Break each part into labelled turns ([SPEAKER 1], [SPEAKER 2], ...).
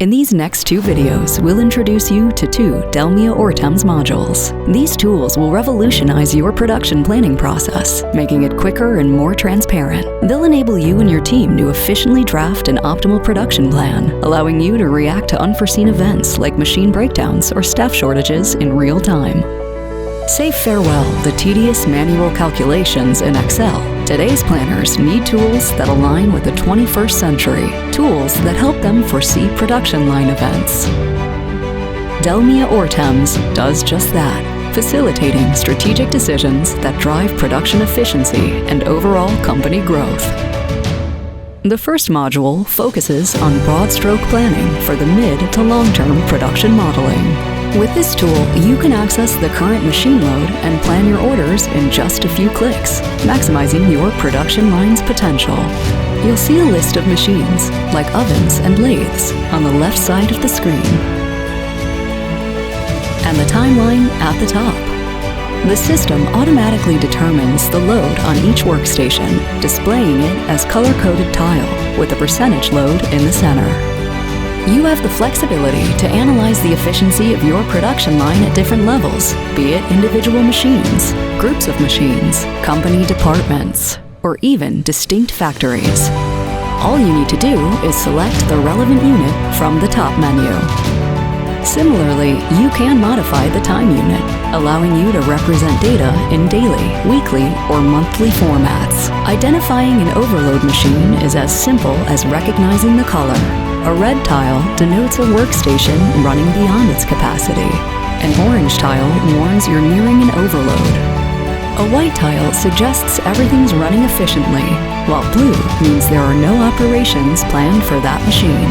[SPEAKER 1] In these next 2 videos, we'll introduce you to 2 DELMIA Ortems modules. These tools will revolutionize your production planning process, making it quicker and more transparent. They'll enable you and your team to efficiently draft an optimal production plan, allowing you to react to unforeseen events like machine breakdowns or staff shortages in real time. Say farewell the tedious manual calculations in Excel. Today's planners need tools that align with the 21st century, tools that help them foresee production line events. DELMIA Ortems does just that, facilitating strategic decisions that drive production efficiency and overall company growth. The first module focuses on broad stroke planning for the mid to long-term production modeling. With this tool, you can access the current machine load and plan your orders in just a few clicks, maximizing your production line's potential. You'll see a list of machines, like ovens and lathes, on the left side of the screen, and the timeline at the top. The system automatically determines the load on each workstation, displaying it as color-coded tile with a percentage load in the center. You have the flexibility to analyze the efficiency of your production line at different levels, be it individual machines, groups of machines, company departments, or even distinct factories. All you need to do is select the relevant unit from the top menu. Similarly, you can modify the time unit, allowing you to represent data in daily, weekly, or monthly formats. Identifying an overload machine is as simple as recognizing the color. A red tile denotes a workstation running beyond its capacity. An orange tile warns you're nearing an overload. A white tile suggests everything's running efficiently, while blue means there are no operations planned for that machine.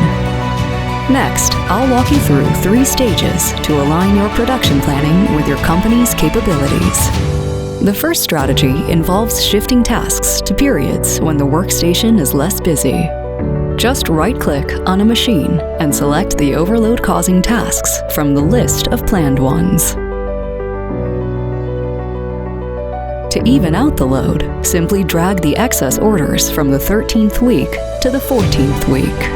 [SPEAKER 1] Next, I'll walk you through 3 stages to align your production planning with your company's capabilities. The first strategy involves shifting tasks to periods when the workstation is less busy. Just right-click on a machine and select the overload-causing tasks from the list of planned ones. To even out the load, simply drag the excess orders from the 13th week to the 14th week.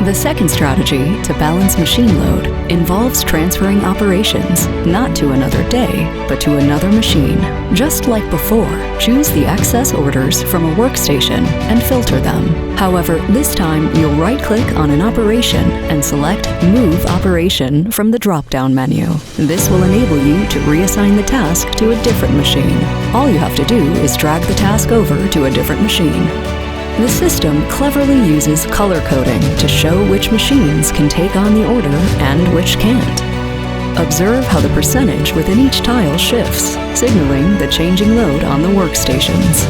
[SPEAKER 1] The second strategy to balance machine load involves transferring operations, not to another day, but to another machine. Just like before, choose the excess orders from a workstation and filter them. However, this time you'll right-click on an operation and select Move Operation from the drop-down menu. This will enable you to reassign the task to a different machine. All you have to do is drag the task over to a different machine. The system cleverly uses color coding to show which machines can take on the order and which can't. Observe how the percentage within each tile shifts, signaling the changing load on the workstations.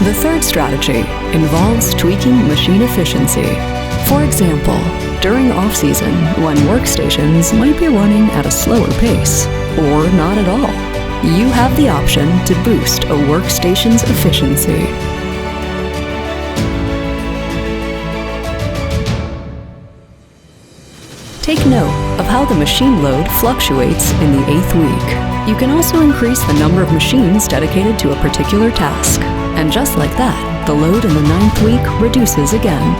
[SPEAKER 1] The third strategy involves tweaking machine efficiency. For example, during off-season, when workstations might be running at a slower pace, or not at all, you have the option to boost a workstation's efficiency. Take note of how the machine load fluctuates in the 8th week. You can also increase the number of machines dedicated to a particular task. And just like that, the load in the 9th week reduces again.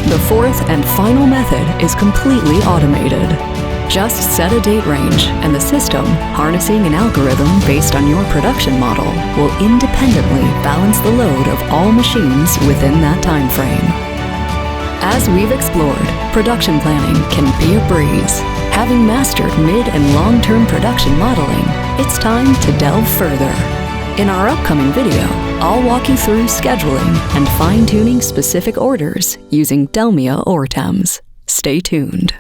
[SPEAKER 1] The fourth and final method is completely automated. Just set a date range, and the system, harnessing an algorithm based on your production model, will independently balance the load of all machines within that time frame. As we've explored, production planning can be a breeze. Having mastered mid- and long-term production modeling, it's time to delve further. In our upcoming video, I'll walk you through scheduling and fine-tuning specific orders using DELMIA Ortems. Stay tuned.